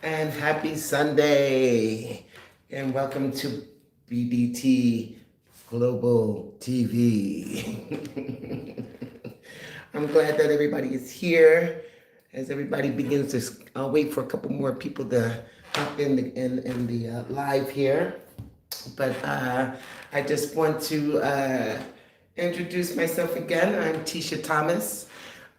and happy Sunday. And welcome to BDT Global TV. I'm glad that everybody is here. As everybody begins to, I'll wait for a couple more people to hop in the live here. But I just want to introduce myself again. I'm Tisha Thomas,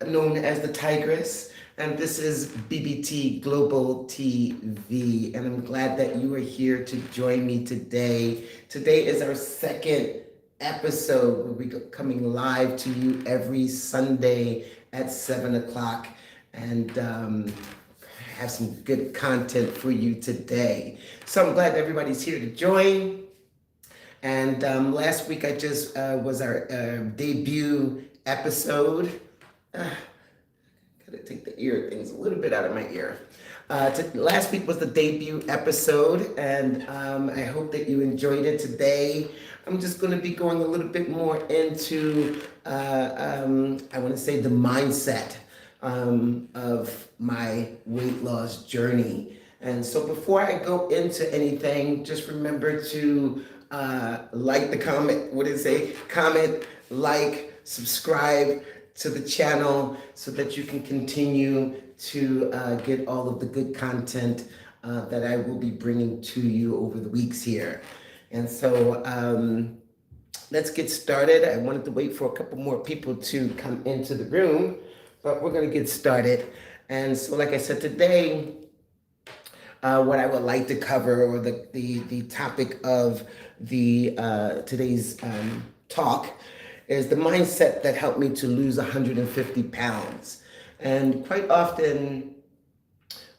known as the Tigress, and this is BBT Global TV. And I'm glad that you are here to join me today. Today is our second episode where we're coming live to you every Sunday at 7 o'clock. And have some good content for you today. So I'm glad everybody's here to join. And last week I just was our debut episode. Gotta take the ear things a little bit out of my ear. Last week was the debut episode, and I hope that you enjoyed it. Today, I'm just going to be going a little bit more into, I want to say, the mindset of my weight loss journey. And so before I go into anything, just remember to like the comment, what did it say? Comment, like, subscribe to the channel so that you can continue to get all of the good content that I will be bringing to you over the weeks here. And so let's get started. I wanted to wait for a couple more people to come into the room, but we're gonna get started. And so like I said, today, what I would like to cover, or the topic of the today's talk, is the mindset that helped me to lose 150 pounds. And quite often,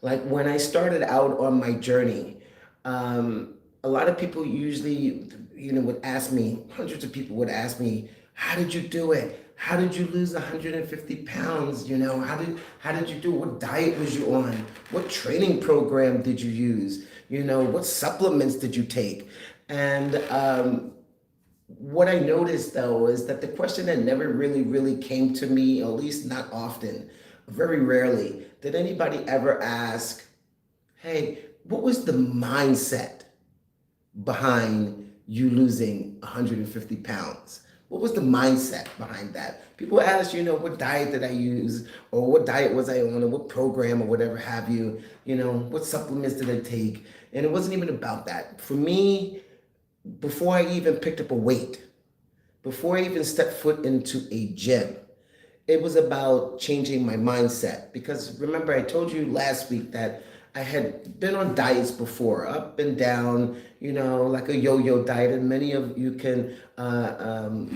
like when I started out on my journey, a lot of people usually, would ask me, hundreds of people would ask me, how did you do it? How did you lose 150 pounds? How did you do it? What diet was you on? What training program did you use? What supplements did you take? And what I noticed though is that the question that never really came to me, at least not often, very rarely, did anybody ever ask, hey, what was the mindset behind you losing 150 pounds? What was the mindset behind that? People ask, what diet did I use, or what diet was I on, or what program, or whatever have you, what supplements did I take? And it wasn't even about that. For me, before I even picked up a weight, before I even stepped foot into a gym, it was about changing my mindset. Because remember, I told you last week that I had been on diets before, up and down, like a yo-yo diet, and many of you can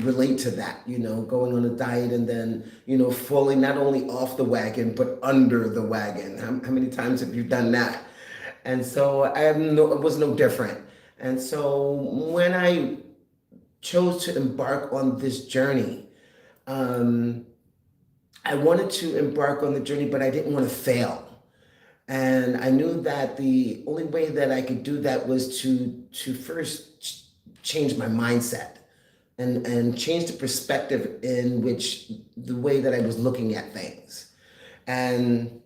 relate to that, going on a diet and then, falling not only off the wagon, but under the wagon. How many times have you done that? And so it was no different. And so when I chose to embark on this journey, I wanted to embark on the journey, but I didn't want to fail. And I knew that the only way that I could do that was to first change my mindset and change the perspective in which the way that I was looking at things. And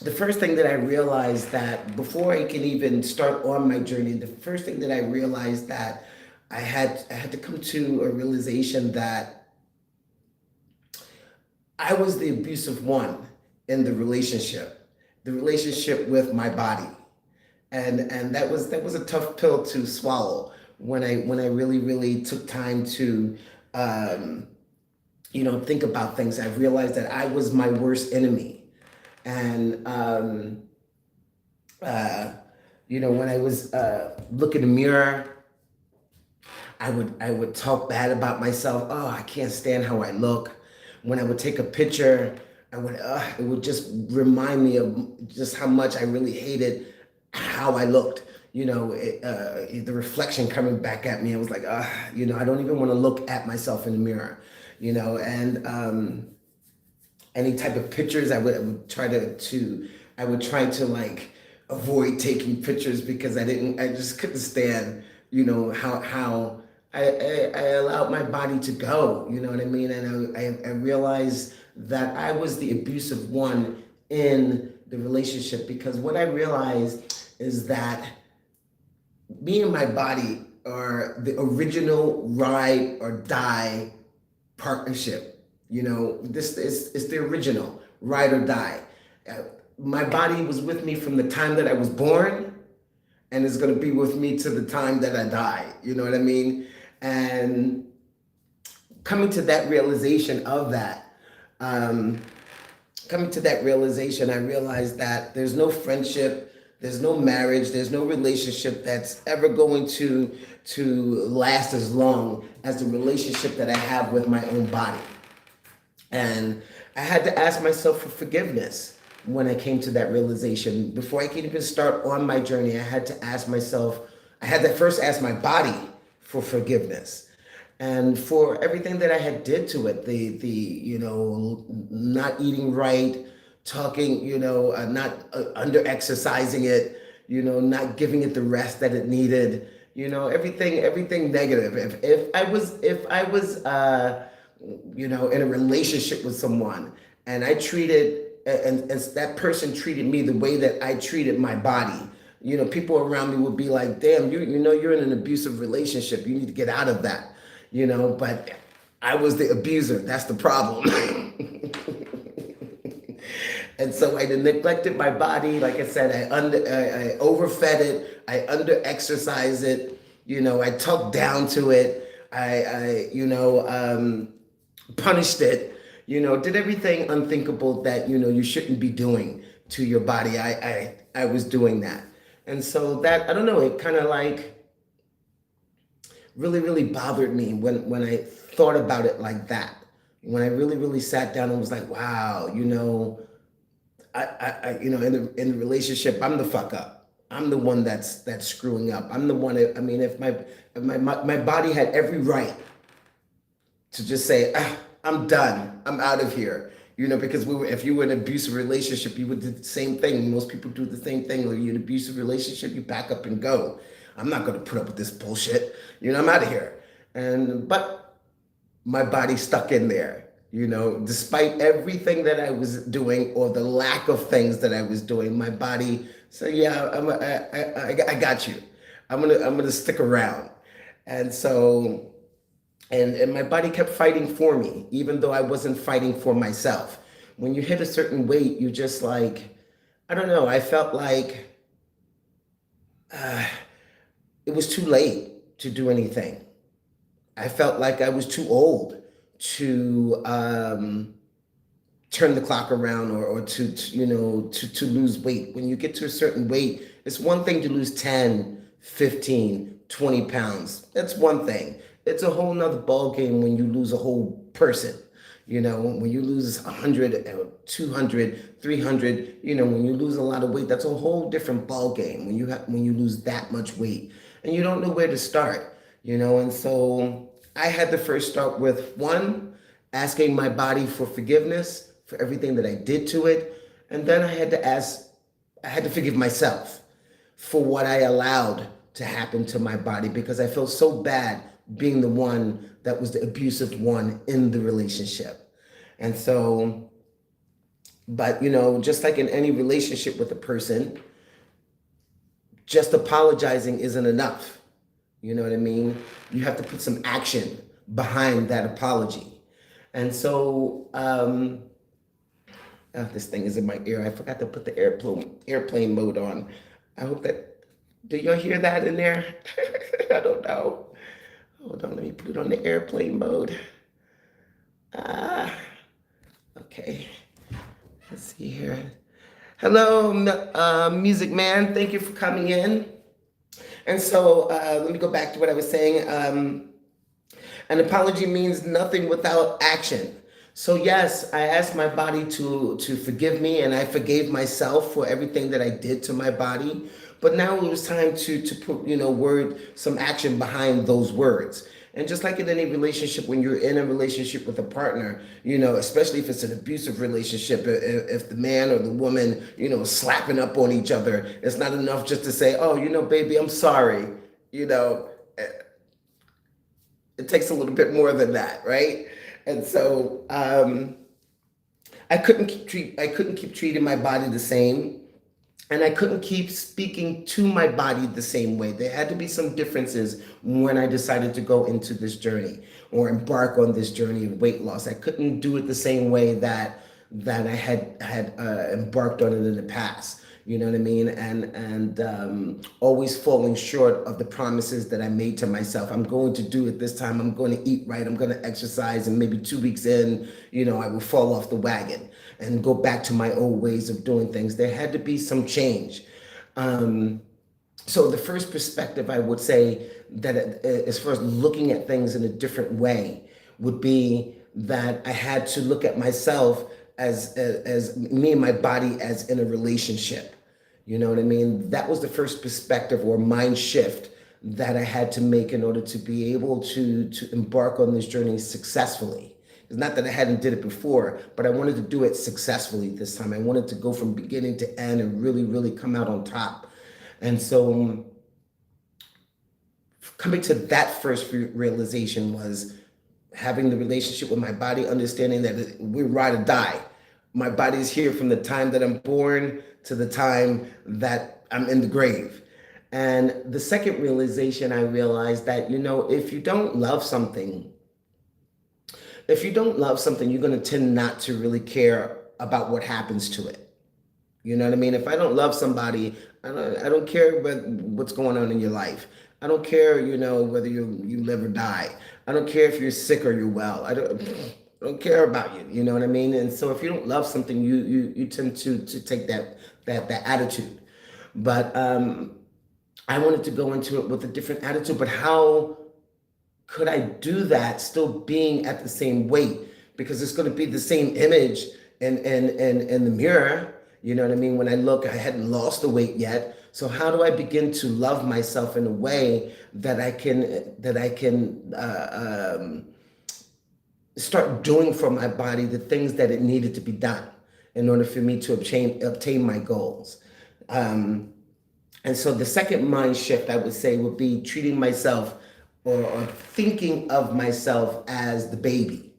the first thing that I realized, that before I can even start on my journey, the first thing that I realized that I had to come to a realization that I was the abusive one in the relationship with my body. And that was a tough pill to swallow when I really took time to think about things. I realized that I was my worst enemy. And when I was look in the mirror, I would talk bad about myself. Oh, I can't stand how I look. When I would take a picture, it would just remind me of just how much I really hated how I looked. The reflection coming back at me, I was like, I don't even want to look at myself in the mirror, and any type of pictures, I would try to like avoid taking pictures because I just couldn't stand, how I allowed my body to go, you know what I mean? And I realized that I was the abusive one in the relationship, because what I realized is that me and my body are the original ride or die partnership. This is the original ride or die. Uh, my body was with me from the time that I was born, and is going to be with me to the time that I die. You know what I mean? And coming to that realization of that, um, coming to that realization, I realized that there's no friendship, there's no marriage, there's no relationship that's ever going to last as long as the relationship that I have with my own body. And I had to ask myself for forgiveness when I came to that realization. Before I could even start on my journey, I had to ask myself, I had to first ask my body for forgiveness. And for everything that I had did to it, not eating right, talking, not under exercising it, not giving it the rest that it needed, everything negative. If I was in a relationship with someone, and I treated, and that person treated me the way that I treated my body, people around me would be like, damn, you're in an abusive relationship. You need to get out of that, but I was the abuser. That's the problem. And so I neglected my body. Like I said, I overfed it. I under exercised it. I talked down to it. I punished it. Did everything unthinkable that you shouldn't be doing to your body. I was doing that, and so that, I don't know. It kind of like really really bothered me when I thought about it like that. When I really really sat down and was like, wow, in the relationship, I'm the fuck up. I'm the one that's screwing up. I'm the one. I mean, if my body had every right to just say, I'm done. I'm out of here. Because if you were in an abusive relationship, you would do the same thing. Most people do the same thing. When you're in an abusive relationship, you pack up and go. I'm not going to put up with this bullshit. I'm out of here. But my body stuck in there. Despite everything that I was doing, or the lack of things that I was doing, my body said, "Yeah, I got you. I'm gonna stick around." And so, and my body kept fighting for me, even though I wasn't fighting for myself. When you hit a certain weight, you just like, I don't know. I felt like uh, it was too late to do anything. I felt like I was too old to turn the clock around, or to lose weight. When you get to a certain weight, it's one thing to lose 10, 15, 20 pounds. That's one thing. It's a whole nother ball game when you lose a whole person. When you lose 100, 200, 300, when you lose a lot of weight, that's a whole different ball game when you lose that much weight, and you don't know where to start, and so I had to first start with, one, asking my body for forgiveness for everything that I did to it. And then I had to forgive myself for what I allowed to happen to my body, because I felt so bad being the one that was the abusive one in the relationship. And so, but just like in any relationship with a person, just apologizing isn't enough. You know what I mean? You have to put some action behind that apology. And so, this thing is in my ear. I forgot to put the airplane mode on. I hope that, do y'all hear that in there? I don't know. Hold on, let me put it on the airplane mode. Okay. Let's see here. Hello, Music Man. Thank you for coming in. And so let me go back to what I was saying. An apology means nothing without action. So yes, I asked my body to forgive me, and I forgave myself for everything that I did to my body. But now it was time to put some action behind those words. And just like in any relationship, when you're in a relationship with a partner, especially if it's an abusive relationship, if the man or the woman, slapping up on each other, it's not enough just to say, oh, baby, I'm sorry. It takes a little bit more than that, right? And so I couldn't keep treating my body the same, and I couldn't keep speaking to my body the same way. There had to be some differences when I decided to go into this journey or embark on this journey of weight loss. I couldn't do it the same way that I had embarked on it in the past. You know what I mean? And always falling short of the promises that I made to myself. I'm going to do it this time. I'm going to eat right. I'm going to exercise. And maybe 2 weeks in, I will fall off the wagon and go back to my old ways of doing things. There had to be some change. So the first perspective I would say that as far as looking at things in a different way would be that I had to look at myself as me and my body as in a relationship. You know what I mean? That was the first perspective or mind shift that I had to make in order to be able to embark on this journey successfully. It's not that I hadn't did it before, but I wanted to do it successfully this time. I wanted to go from beginning to end and really, really come out on top. And so coming to that first realization was having the relationship with my body, understanding that we ride or die. My body is here from the time that I'm born to the time that I'm in the grave. And the second realization I realized that, if you don't love something, you're going to tend not to really care about what happens to it. You know what I mean? If I don't love somebody, I don't care what's going on in your life. I don't care, whether you live or die. I don't care if you're sick or you're well. I don't care about you. You know what I mean? And so if you don't love something, you tend to take that attitude. But I wanted to go into it with a different attitude. But how could I do that still being at the same weight? Because it's going to be the same image in the mirror. You know what I mean? When I look, I hadn't lost the weight yet. So how do I begin to love myself in a way that I can start doing for my body the things that it needed to be done in order for me to obtain my goals? And so the second mind shift I would say would be treating myself or thinking of myself as the baby.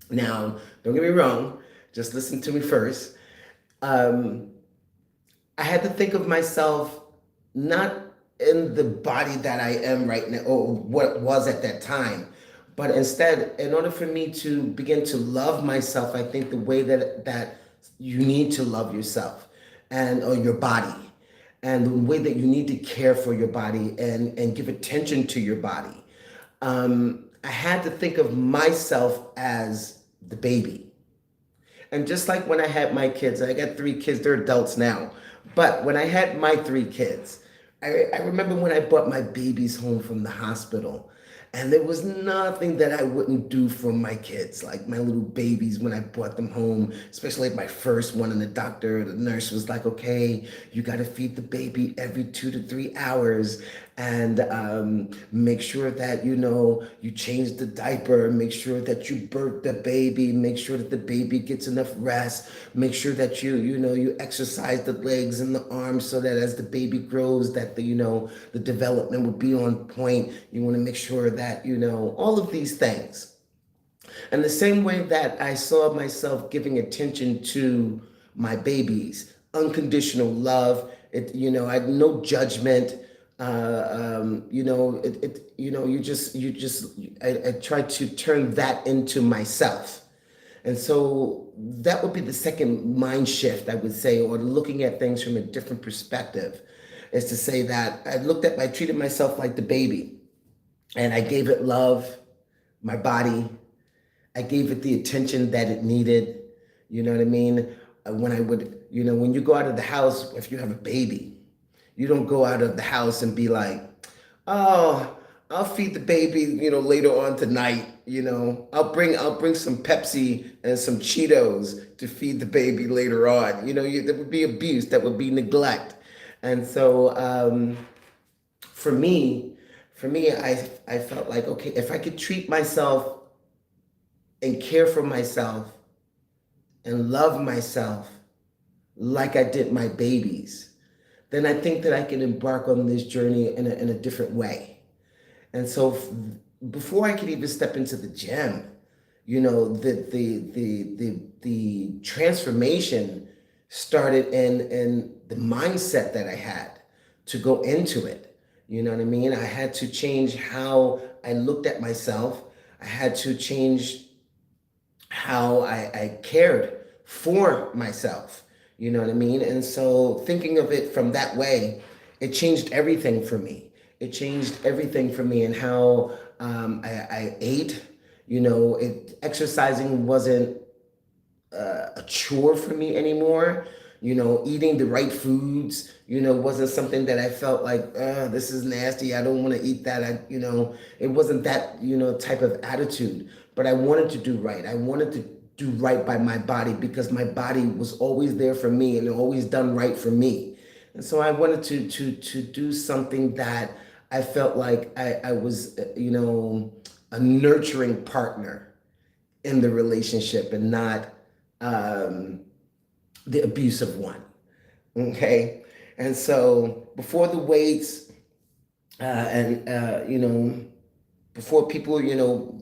Now, don't get me wrong, just listen to me first. I had to think of myself not in the body that I am right now or what was at that time, but instead, in order for me to begin to love myself, I think the way that you need to love yourself or your body, and the way that you need to care for your body and give attention to your body. I had to think of myself as the baby. And just like when I had my kids, I got 3 kids, they're adults now. But when I had my 3 kids, I remember when I brought my babies home from the hospital, and there was nothing that I wouldn't do for my kids, like my little babies when I brought them home, especially my first one. And the nurse was like, okay, you got to feed the baby every 2 to 3 hours, and make sure that, you change the diaper, make sure that you birth the baby, make sure that the baby gets enough rest, make sure that you exercise the legs and the arms so that as the baby grows, that the development will be on point. You want to make sure that, all of these things. And the same way that I saw myself giving attention to my babies, unconditional love, I had no judgment. I try to turn that into myself. And so that would be the second mind shift, I would say, or looking at things from a different perspective, is to say that I treated myself like the baby, and I gave it love, my body. I gave it the attention that it needed. You know what I mean? When you go out of the house, if you have a baby, you don't go out of the house and be like, oh, I'll feed the baby, later on tonight. I'll bring some Pepsi and some Cheetos to feed the baby later on. That would be abuse. That would be neglect. And so for me, I felt like, okay, if I could treat myself and care for myself and love myself like I did my babies, then I think that I can embark on this journey in a different way. And so before I could even step into the gym, the transformation started in the mindset that I had to go into it. You know what I mean? I had to change how I looked at myself. I had to change how I cared for myself. You know what I mean? And so thinking of it from that way, it changed everything for me. It changed everything for me and how I ate. Exercising wasn't a chore for me anymore. Eating the right foods, wasn't something that I felt like, this is nasty. I don't want to eat that. It wasn't that, type of attitude. But I wanted to do right. I wanted to do right by my body because my body was always there for me and always done right for me. And so I wanted to do something that I felt like I was, a nurturing partner in the relationship and not the abusive one. Okay. And so before the weights, and, before people,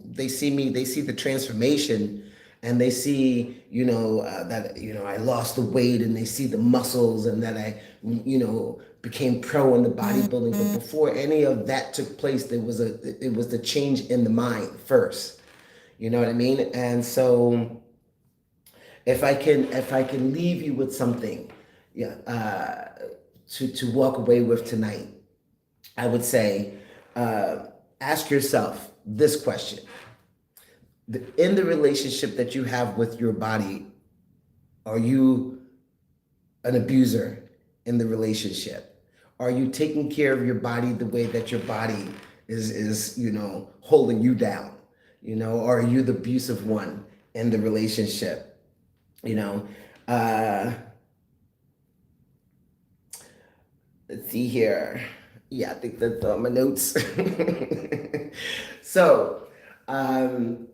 they see me, they see the transformation and they see, that, I lost the weight and they see the muscles and that I, became pro in the bodybuilding. But before any of that took place, it was the change in the mind first. You know what I mean? And so if I can leave you with something, yeah, to walk away with tonight, I would say, ask yourself this question: in the relationship that you have with your body, are you an abuser in the relationship? Are you taking care of your body the way that your body is holding you down? Or are you the abusive one in the relationship? You know, uh, let's see here. Yeah, I think that's my notes. So, um,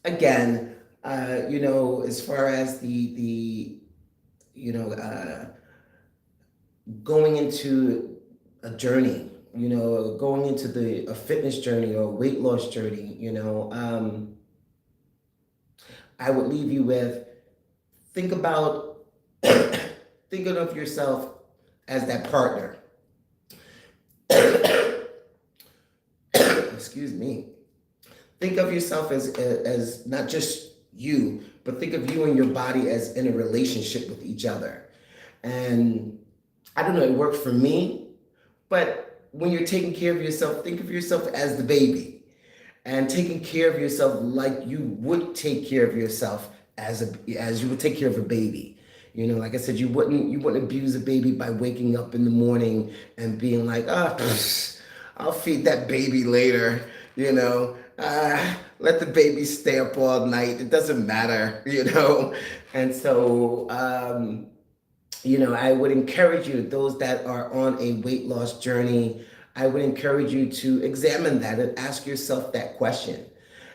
again, as far as the you know, going into a journey, going into a fitness journey or a weight loss journey, I would leave you with think about thinking of yourself as that partner. Excuse me. Think of yourself as not just you, but think of you and your body as in a relationship with each other. And I don't know, it worked for me, but when you're taking care of yourself, think of yourself as the baby and taking care of yourself like you would take care of yourself as you would take care of a baby. Like I said, you wouldn't abuse a baby by waking up in the morning and being like, I'll feed that baby later, let the baby stay up all night. It doesn't matter, And so, I would encourage you, those that are on a weight loss journey, I would encourage you to examine that and ask yourself that question.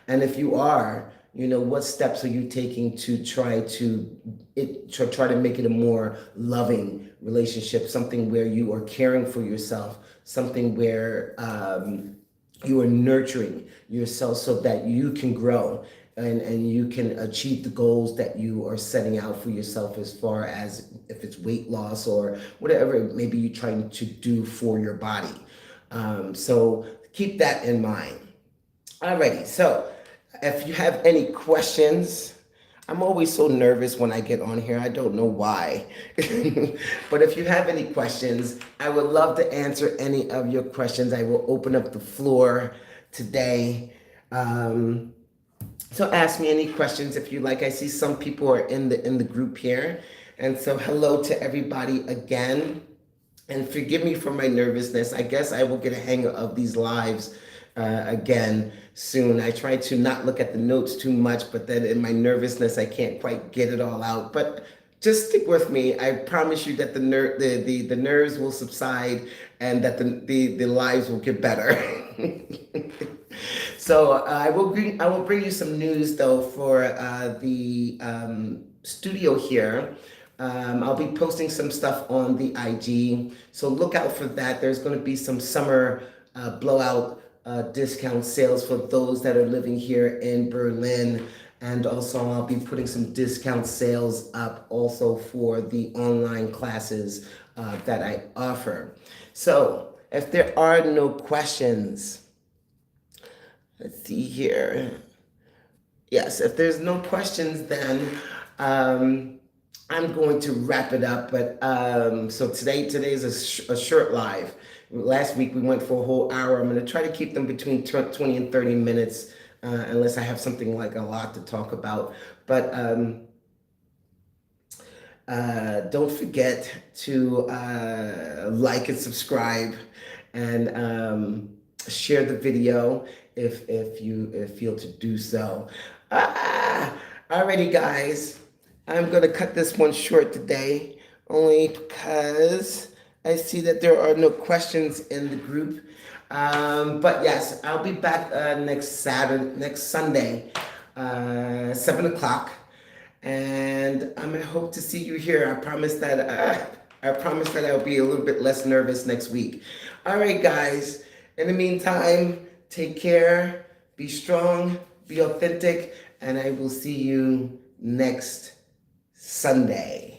And if you are, what steps are you taking to try to make it a more loving relationship, something where you are caring for yourself, something where you are nurturing yourself so that you can grow and you can achieve the goals that you are setting out for yourself, as far as if it's weight loss or whatever maybe you're trying to do for your body. So keep that in mind. Alrighty, so if you have any questions, I'm always so nervous when I get on here. I don't know why. But if you have any questions, I would love to answer any of your questions. I will open up the floor today. So ask me any questions if you like. I see some people are in the group here. And so hello to everybody again. And forgive me for my nervousness. I guess I will get a hang of these lives again soon. I try to not look at the notes too much, but then in my nervousness, I can't quite get it all out. But just stick with me. I promise you that the nerves will subside and that the lives will get better. So I will bring you some news though for the studio here. I'll be posting some stuff on the IG, so look out for that. There's going to be some summer blowout discount sales for those that are living here in Berlin. And also I'll be putting some discount sales up also for the online classes that I offer. So if there are no questions, let's see here. Yes, if there's no questions, then I'm going to wrap it up. But so today's a short live. Last week we went for a whole hour. I'm going to try to keep them between 20 and 30 minutes, unless I have something like a lot to talk about. But don't forget to like and subscribe, and share the video if you feel to do so. Alrighty, guys. I'm going to cut this one short today, only because I see that there are no questions in the group. But yes, I'll be back next Sunday, 7 o'clock. And I hope to see you here. I promise that I'll be a little bit less nervous next week. All right, guys. In the meantime, take care, be strong, be authentic, and I will see you next Sunday.